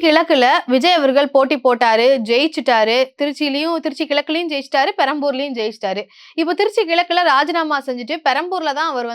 கிழக்குல விஜய் அவர்கள் போட்டி போட்டாரு, ஜெயிச்சுட்டாரு. திருச்சி கிழக்குலயும் ஜெயிச்சுட்டாரு, பெரம்பூர்லயும் ஜெயிச்சுட்டாரு. இப்ப திருச்சி கிழக்குல ராஜினாமா செஞ்சுட்டு பெரம்பூர்ல தான் அவர்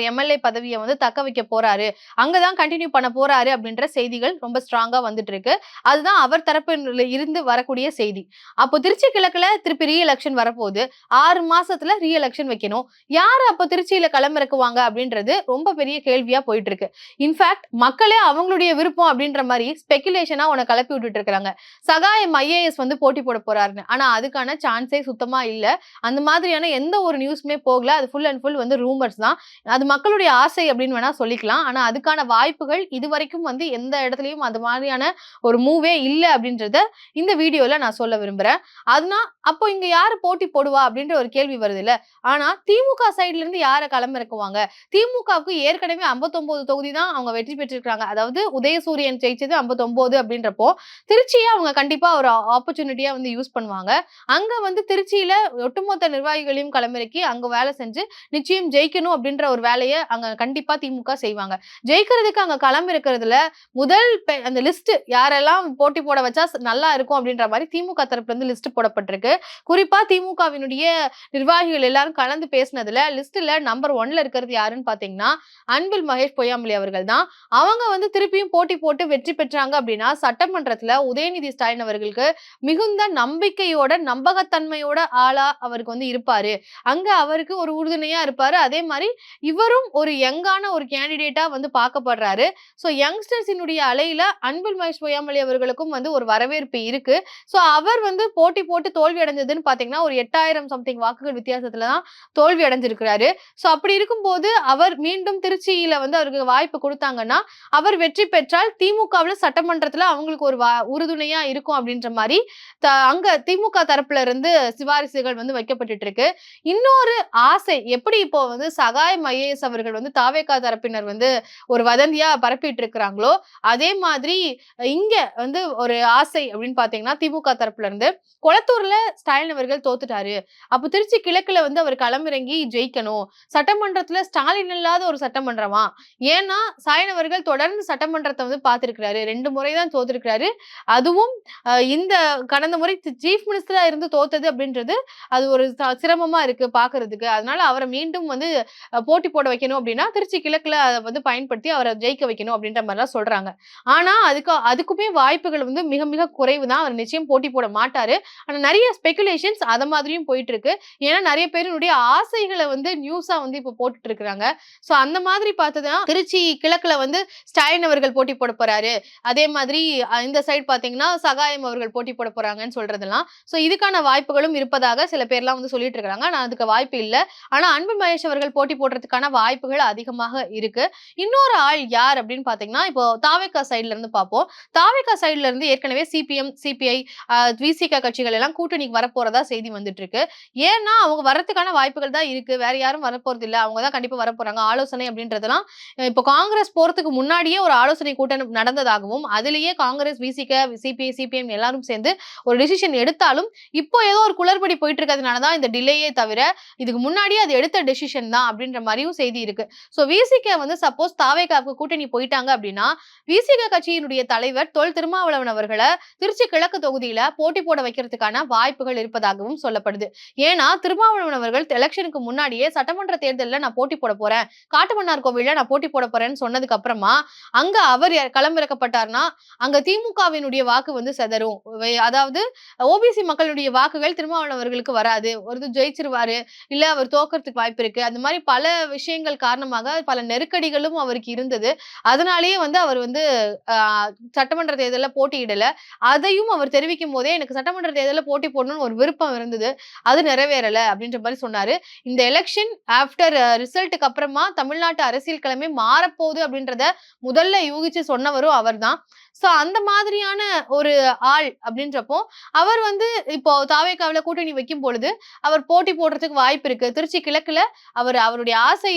எம்எல்ஏ பதவிய தக்க வைக்க போறாரு. அங்க தான் கன்டின்யூ பண்ண போறாரு அப்படின்ற செய்திகள் ரொம்ப ஸ்ட்ராங்கா வந்துட்டு இருக்கு. அதுதான் அவர் தரப்புல இருந்து வரக்கூடிய செய்தி. அப்போ திருச்சி கிழக்குல திருப்பி ரீ எலக்ஷன் வரப்போகுது. 6 மாசத்துல ரீ எலக்ஷன் வைக்கணும். யாரு அப்ப திருச்சியில களமிறக்குவாங்க அப்படின்றது ரொம்ப பெரிய கேள்வியா போயிட்டு இருக்கு. இன்ஃபேக்ட் மக்களே அவங்களுடைய விருப்பம் அப்படின்ற மாதிரி ஸ்பெகுலேஷனா உன கிளப்பி விட்டுட்டு இருக்காங்க. சகாயம் ஐஏஎஸ் போட்டி போட போறாருன்னு. ஆனா அதுக்கான சான்ஸே சுத்தமா இல்ல. அந்த மாதிரியான எந்த ஒரு நியூஸ்மே போகல. அது ஃபுல் அண்ட் ஃபுல் ரூமர்ஸ் தான். அது மக்களுடைய ஆசை அப்படின்னு வேணா சொல்லிக்கலாம். ஆனா அதுக்கான வாய்ப்புகள் இதுவரைக்கும் எந்த இடத்துலயும் அது மாதிரியான ஒரு மூவே இல்ல அப்படின்றத இந்த வீடியோல நான் சொல்ல விரும்புறேன். அதுனா அப்போ இங்க யாரு போட்டி போடுவா அப்படின்ற ஒரு கேள்வி வருது இல்ல. ஆனா திமுக சைடுல இருந்து யார களமிறக்குவாங்க? திமுகவுக்கு ஏற்கனவே 59 தொகுதி தான் அவங்க வெற்றி பெற்றிருக்காங்க. அதாவது உதயசூரியன் ஜெயிச்சது 59 அப்படின்றப்போ திருச்சியை அவங்க கண்டிப்பா ஒரு ஆப்பர்ச்சுனிட்டியா யூஸ் பண்ணுவாங்க. அங்க திருச்சியில ஒட்டுமொத்த நிர்வாகிகளையும் களமிறக்கி அங்க வேலை செஞ்சு நிச்சயம் ஜெயிக்கணும் அப்படின்ற ஒரு வேலையை அங்க கண்டிப்பா திமுக செய்வாங்க. ஜெயிக்கிறதுக்கு அங்க களம் இருக்கிறதுல முதல் அந்த லிஸ்ட் யாரெல்லாம் போட்டி போட வச்சா நல்லா இருக்கும் அப்படின்ற மாதிரி திமுக தரப்புல இருந்து லிஸ்ட் போடப்பட்டிருக்கு. குறிப்பா திமுகவினுடைய நிர்வாகிகள் எல்லாரும் கலந்து பேசினதுல லிஸ்ட்ல நம்பர் 1ல இருக்கிறது யாருன்னு பாத்தீங்கன்னா அன்பில் மகேஷ் பொய்யாமொழி அவர்கள் தான். அவங்க திருப்பியும் போட்டி போட்டு வெற்றி பெற்றாங்க அப்படின்னா சட்டமன்றத்துல உதயநிதி ஸ்டாலின் அவர்களுக்கு மிகுந்த நம்பிக்கையோட நம்பகத்தன்மையோட ஆளா அவருக்கு இருப்பாரு. அங்க அவருக்கு ஒரு உறுதுணையா இருப்பாரு. அதே மாதிரி இவரும் ஒரு யங்கான ஒரு கேண்டிடேட்டா பார்க்கப்படுறாரு. சோ யங்ஸ்டர்ஸினுடைய அலையில அன்பில் மகேஷ் பொய்யாமொழி அவர்களுக்கும் ஒரு வரவேற்பு இருக்கு. சோ அவர் போட்டி போட்டு தோல்வி அடைஞ்சதுன்னு பாத்தீங்கன்னா ஒரு 8000 சம்திங் வாக்குகள் வித்தியாசத்துல தான் தோல்வி அடைஞ்சிருக்கிறாரு. சோ அப்படி இருக்கும்போது அவர் மீண்டும் திருச்சியில அவருக்கு வாய்ப்பு கொடுத்தாங்கன்னா அவர் வெற்றி பெற்றால் திமுகவுல சட்டமன்றத்துல அவங்களுக்கு ஒரு உறுதுணையா இருக்கும் அப்படின்ற மாதிரி அங்க திமுக தரப்புல இருந்து சிபாரிசுகள் வைக்கப்பட்டு இருக்கு. இன்னொரு ஆசை எப்படி இப்போ சகாயம் ஐஏஎஸ் அவர்கள் தாவேகா தரப்பினர் ஒரு வதந்தியா பரப்பிட்டு இருக்கிறாங்களோ அதே மாதிரி இங்க ஒரு ஆசை அப்படின்னு பாத்தீங்கன்னா திமுக தரப்புல இருந்து கொளத்தூர்ல ஸ்டாலின் அவர்கள் தோத்துட்டாரு. அப்ப திருச்சி கிழக்குல அவர் களமிறங்கி ஜெயிக்கணும். சட்டமன்றத்துல ஸ்டாலின் இல்லாத ஒரு சட்டமன்றமா? ஏன்னா ஸ்டாலின் அவர்கள் தொடர்ந்து சட்டமன்றத்தை பார்த்திருக்கிறாரு. 2 முறை தான் தோத்திருக்கிறாரு. அதுவும் இந்த கடந்த முறை சீஃப் மினிஸ்டரா இருந்து தோத்தது அப்படின்றது அது ஒரு சிரமமா இருக்கு பாக்குறதுக்கு. அதனால அவரை மீண்டும் போட்டி போட வைக்கணும் அப்படின்னா திருச்சி கிழக்குல அதை பயன்படுத்தி அவரை ஜெயிக்க வைக்கணும் அப்படின்ற மாதிரிலாம் சொல்றாங்க. ஆனா அதுக்குமே வாய்ப்புகள் மிக மிக குறைவு தான். அவர் நிச்சயம் போட்டி போட மாட்டாரு. ஆனா நிறைய ஸ்பெகுலேஷன்ஸ் அத மாதிரியும் போயிட்டு இருக்கு. ஏன்னா நிறைய பேருடைய ஆசைகளை நியூஸா இப்ப போட்டுட்டு இருக்காங்க. சோ அந்த மாதிரி பார்த்ததுதான் திருச்சி கிழக்குல ஸ்டாலின் அவர்கள் போட்டி போட போறாரு. அதே மாதிரி இந்த சைடு பாத்தீங்கன்னா சகாயம் அவர்கள் போட்டி போட போறாங்கன்னு சொல்றதெல்லாம். சோ இதுக்கான வாய்ப்புகளும் இருப்பதாக சில பேர்லாம் சொல்லிட்டு இருக்காங்க. ஆனா அதுக்கு வாய்ப்பு இல்ல. ஆனா அன்பில் மகேஷ் அவர்கள் போட்டி போடுறதுக்கான வாய்ப்புகள் அதிகமாக இருக்கு. இன்னொரு ஆள் யார் அப்படின்னு பாத்தீங்கன்னா இப்போ தாவேகா சைடுல இருந்து பார்ப்போம். தாவேகா சைடுல இருந்து ஏற்கனவே சிபிஎம், சிபிஐ, விசிக கட்சிகள் எல்லாம் கூட்டணிக்கு வரப்போறதா செய்தி வந்துட்டு இருக்கு. ஏன்னா அவங்க வரதுக்கான வாய்ப்புகள் தான் இருக்கு. வேற யாரும் வரப்போறது இல்ல. அவங்க தான் கண்டிப்பா வரப்போறாங்க. ஆலோசனை அப்படின்றதெல்லாம் இப்போ காங்கிரஸ் போறதுக்கு முன்னாடியே ஒரு ஆலோசனை கூட்டம் நடந்ததாகவும் அதுலயே காங்கிரஸ், விசிக, சிபிஐ, சிபிஎம் எல்லாரும் சேர்ந்து ஒரு டிசிஷன் எடுத்தாலும் இப்போ ஏதோ ஒரு குளறுபடி போயிட்டு இருக்கிறதுனாலதான் இந்த டிலேயே தவிர இதுக்கு முன்னாடியே அது எடுத்த டெசிஷன் தான் அப்படின்ற மாதிரியும் செய்தி இருக்கு. சோ விசிக சப்போஸ் தாவேகாவுக்கு கூட்டணி போயிட்டாங்க அப்படின்னா விசிக கட்சியினுடைய தலைவர் தொல் திருமாவளவன் அவர்களை திருச்சி கிழக்கு தொகுதியில போட்டி போட வைக்கிறதுக்கான வாய்ப்புகள் இருப்பதாகவும் சொல்லப்படுது. ஏன்னா திருமாவளவன் அவர்கள் எலெக்ஷனுக்கு முன்னாடியே சட்டமன்ற தேர்தலில் நான் போட்டி போட போறேன், காட்டுமன்னார் கோவில்ல நான் போட்டி போட போறேன்னு சொன்னதுக்கு அப்புறமா அங்க அவர் களமிறக்கப்பட்டார்னா அங்க திமுகவினுடைய வாக்கு செதறும். அதாவது ஓபிசி மக்களுடைய வாக்குகள் திருமாவளவன் அவர்களுக்கு வராது. ஒரு ஜெயிச்சிருவாரு, இல்ல அவர் தோக்கறதுக்கு வாய்ப்பு இருக்கு. அந்த மாதிரி பல விஷயங்கள் காரணமாக பல நெருக்கடிகளும் அவருக்கு இருந்தது. அதனாலேயே அவர் சட்டமன்ற தேர்தலில் போட்டியிடல. அதையும் அவர் தெரிவிக்கும் போதே எனக்கு சட்டமன்ற தேர்தலில் போட்டி போடணும்னு ஒரு விருப்பம் இருந்தது, அது நிறைவேறல அப்படின்ற மாதிரி சொன்னாரு. இந்த எலெக்ஷன் ஆஃப்டர் ரிசல்ட்டுக்கு அப்புறமா தமிழ்நாட்டு அரசியல் கிழமை மாறப்போகுது அப்படின்றத முதல்ல யூகிச்சு சொன்னவரும் அவர் தான். சோ அந்த மாதிரியான ஒரு ஆள் அப்படின்றப்போ அவர் இப்போ தாவேகாவில கூட்டணி வைக்கும் பொழுது அவர் போட்டி போடுறதுக்கு வாய்ப்பு இருக்கு. திருச்சி கிழக்குல அவருடைய ஆசை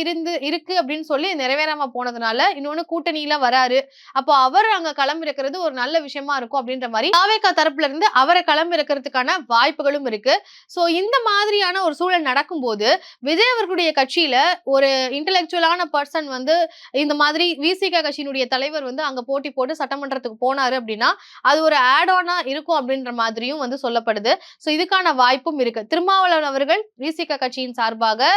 இருக்கு அப்படின்னு சொல்லி நிறைவேறாம போனதுனால இன்னொன்னு கூட்டணியில வராரு. அப்போ அவர் அங்க களமிறக்கிறது ஒரு நல்ல விஷயமா இருக்கும் அப்படின்ற மாதிரி தாவேகா தரப்புல இருந்து அவரை களமிறக்கிறதுக்கான வாய்ப்புகளும் இருக்கு. சோ இந்த மாதிரியான ஒரு சூழல் நடக்கும்போது விஜய் அவர்களுடைய கட்சியில ஒரு இன்டெலெக்சுவலான பர்சன் இந்த மாதிரி விசிக கட்சியினுடைய தலைவர் அங்க போட்டி போட்டு சட்டமன்றத்துக்கு போனாரு அப்படின்னா அது ஒரு ஆட் ஆனா இருக்கும் அப்படின்ற மாதிரியும் வந்து சொல்லப்படுது. சோ இதுக்கான வாய்ப்பும் இருக்கு. திருமாவளவன் அவர்கள் விசிக கட்சியின் சார்பாக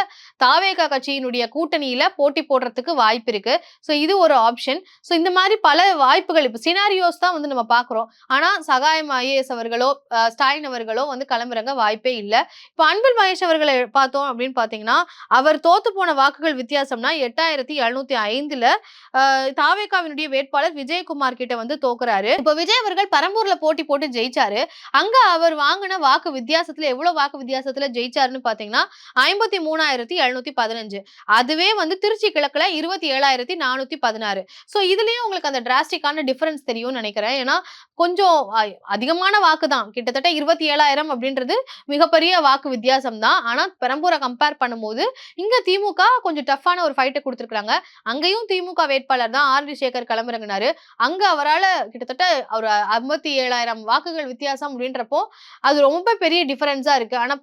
தாவேகா கட்சியினுடைய கூட்டணியில போட்டி போடுறதுக்கு வாய்ப்பு இருக்கு. சோ இது ஒரு ஆப்ஷன். சோ இந்த மாதிரி பல வாய்ப்புகள் இப்ப சினாரியோஸ் தான் வந்து நம்ம பாக்குறோம். ஆனா சகாயம் ஐஏஎஸ் அவர்களோ ஸ்டாலின் அவர்களோ வந்து களமிறங்க வாய்ப்பே இல்ல. இப்ப அன்பில் மகேஷ் அவர்களை பார்த்தோம் அப்படின்னு பாத்தீங்கன்னா அவர் தோத்து போன வாக்குகள் வித்தியாசம்னா 8705ல தாவேகாவினுடைய வேட்பாளர் விஜயகுமார் கிட்ட வந்து தோக்குறாரு. இப்ப விஜய் அவர்கள் பெரம்பூர்ல போட்டி போட்டு ஜெயிச்சாரு. அங்க அவர் வாங்கின வாக்கு வித்தியாசத்துல எவ்வளவு வாக்கு வித்தியாசத்துல ஜெயிச்சாருன்னு பாத்தீங்கன்னா 53,715. அதுவே வந்து திருச்சி கிழக்குல 27,416. சோ இதுலயும் உங்களுக்கு அந்த டிராஸ்டிக்கான டிஃபரன்ஸ் தெரியும்னு நினைக்கிறேன். ஏன்னா கொஞ்சம் அதிகமான வாக்கு தான். கிட்டத்தட்ட 27,000 அப்படின்றது மிகப்பெரிய வாக்கு வித்தியாசம் தான். ஆனா பெரம்பூரை கம்பேர் பண்ணும்போது இங்க திமுக கொஞ்சம் டஃப்பான ஒரு ஃபைட்ட குடுத்திருக்காங்க. அங்கேயும் திமுக வேட்பாளர் தான் ஆர் டி சேகர் களமிறங்கினாரு. அங்க அவரால கிட்டத்தட்ட ஒரு 57,000 வாக்குகள் வித்தியாசம் அப்படின்றப்போ அது ரொம்ப பெரிய டிஃபரன்ஸா இருக்கு. ஆனா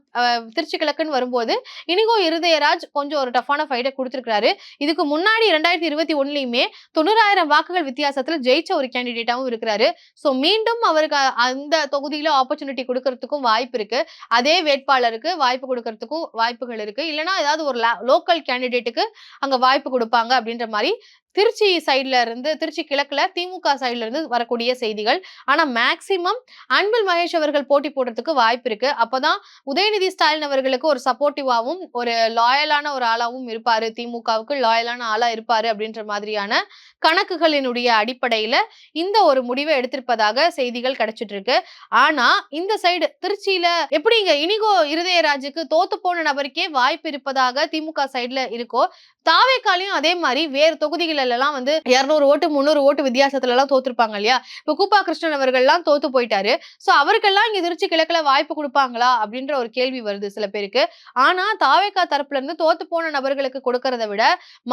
திருச்சி கிழக்குன்னு வரும்போது இனிகோ இருதயராஜ் கொஞ்சம் ஒரு டஃப்பான ஃபைட்ட குடுத்திருக்காரு. இதுக்கு முன்னாடி 2021லயுமே 90,000 வாக்குகள் வித்தியாசத்துல ஜெயிச்ச ஒரு கேண்டிடேட்டாவும் இருக்கிறாரு. சோ மீண்டும் அவருக்கு அந்த தொகுதியில ஆப்பர்ச்சுனிட்டி குடுக்கறதுக்கும் வாய்ப்பு இருக்கு. அதே வேட்பாளருக்கு வாய்ப்பு குடுக்கறதுக்கும் வாய்ப்புகள் இருக்கு. இல்லன்னா ஏதாவது ஒரு லோக்கல் கேண்டிடேட்டுக்கு அங்க வாய்ப்பு குடுப்பாங்க அப்படின்ற மாரி திருச்சி சைட்ல இருந்து திருச்சி கிழக்குல திமுக சைட்ல இருந்து வரக்கூடிய செய்திகள். ஆனா மேக்ஸிமம் அன்பில் மகேஷ் அவர்கள் போட்டி போடுறதுக்கு வாய்ப்பு இருக்கு. அப்பதான் உதயநிதி ஸ்டாலின் அவர்களுக்கு ஒரு சப்போர்ட்டிவாவும் ஒரு லாயலான ஒரு ஆளாவும் இருப்பாரு. திமுகவுக்கு லாயலான ஆளா இருப்பாரு அப்படின்ற மாதிரியான கணக்குகளினுடைய அடிப்படையில இந்த ஒரு முடிவை எடுத்திருப்பதாக செய்திகள் கிடைச்சிட்டு இருக்கு. ஆனா இந்த சைடு திருச்சியில எப்படிங்க இனிகோ இருதயராஜுக்கு தோத்து போன நபருக்கே வாய்ப்பு இருப்பதாக திமுக சைடுல இருக்கோ தாவேக்காலையும் அதே மாதிரி வேறு தொகுதிகள் எல்லாம் வந்து 200 ஓட்டு 300 ஓட்டு வித்தியாசத்துல எல்லாம் தோத்துருப்பாங்க இல்லையா? இப்ப கூப்பா கிருஷ்ணன் அவர்கள் எல்லாம் தோத்து போயிட்டாரு. சோ அவருக்கெல்லாம் இங்க திருச்சி கிழக்குல வாய்ப்பு கொடுப்பாங்களா அப்படின்ற ஒரு கேள்வி வருது சில பேருக்கு. ஆனா தாவேக்கா தரப்புல இருந்து தோத்து போன நபர்களுக்கு கொடுக்கறதை விட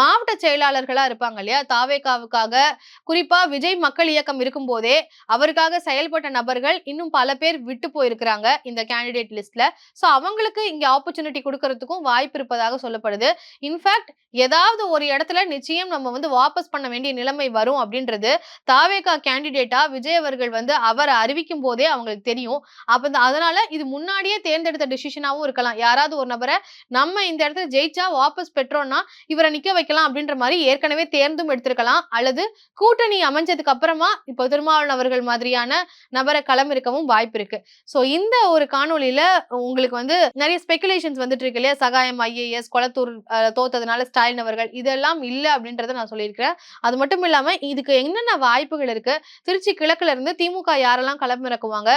மாவட்ட செயலாளர்களா இருப்பாங்க இல்லையா? தாவேக்காவுக்காக குறிப்பா விஜய் மக்கள் இயக்கம் இருக்கும் போதே அவருக்காக செயல்பட்ட நபர்கள் இன்னும் பல பேர் விட்டு போயிருக்கிறாங்க இந்த கேண்டிடேட் லிஸ்ட்ல. சோ அவங்களுக்கு இங்க ஆப்பர்ச்சுனிட்டி கொடுக்கறதுக்கும் வாய்ப்பு இருப்பதாக சொல்லப்படுது. இன்ஃபேக்ட் ஏதாவது ஒரு இடத்துல நிச்சயம் நம்ம வந்து வாபஸ் பண்ண வேண்டிய நிலைமை வரும் அப்படின்றது தாவேகா கேண்டிடேட்டா விஜய் அவர்கள் வந்து அவரை அறிவிக்கும் போதே அவங்களுக்கு தெரியும். அப்ப அதனால இது முன்னாடியே தேர்ந்தெடுத்த டிசிஷனாவும் இருக்கலாம். யாராவது ஒரு நபரை நம்ம இந்த இடத்துல ஜெயிச்சா வாபஸ் பெற்றோம்னா இவரை நிக்க வைக்கலாம் அப்படின்ற மாதிரி ஏற்கனவே தேர்ந்தும் எடுத்திருக்கலாம். அல்லது கூட்டணி அமைஞ்சதுக்கு அப்புறமா இப்போ திருமாவளவன் அவர்கள் மாதிரியான நபரை களமிறக்கவும் வாய்ப்பு இருக்கு. சோ இந்த ஒரு காணொலியில உங்களுக்கு வந்து நிறைய ஸ்பெகுலேஷன்ஸ் வந்துட்டு இருக்கு இல்லையா? சகாயம் ஐஏஎஸ் கொளத்தூர் தோத்ததுனால ஸ்டாலின் அவர்கள் இதெல்லாம் இல்ல அப்படின்றத நான் சொல்லியிருக்கிறேன். அது மட்டும் இல்லாம இதுக்கு என்னென்ன வாய்ப்புகள் இருக்கு, திருச்சி கிழக்குல இருந்து திமுக யாரெல்லாம் களமிறக்குவாங்க,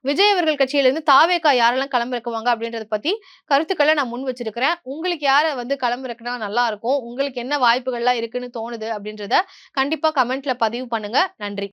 விஜய் அவர்கள் கட்சியில இருந்து தாவேகா யாரெல்லாம் களமிறக்குவாங்க அப்படின்றத பத்தி கருத்துக்களை நான் முன் வச்சிருக்கிறேன். உங்களுக்கு யார வந்து களமிறக்குனா நல்லா இருக்கும், உங்களுக்கு என்ன வாய்ப்புகள்லாம் இருக்குன்னு தோணுது அப்படின்றத கண்டிப்பா கமெண்ட்ல பதிவு பண்ணுங்க. நன்றி.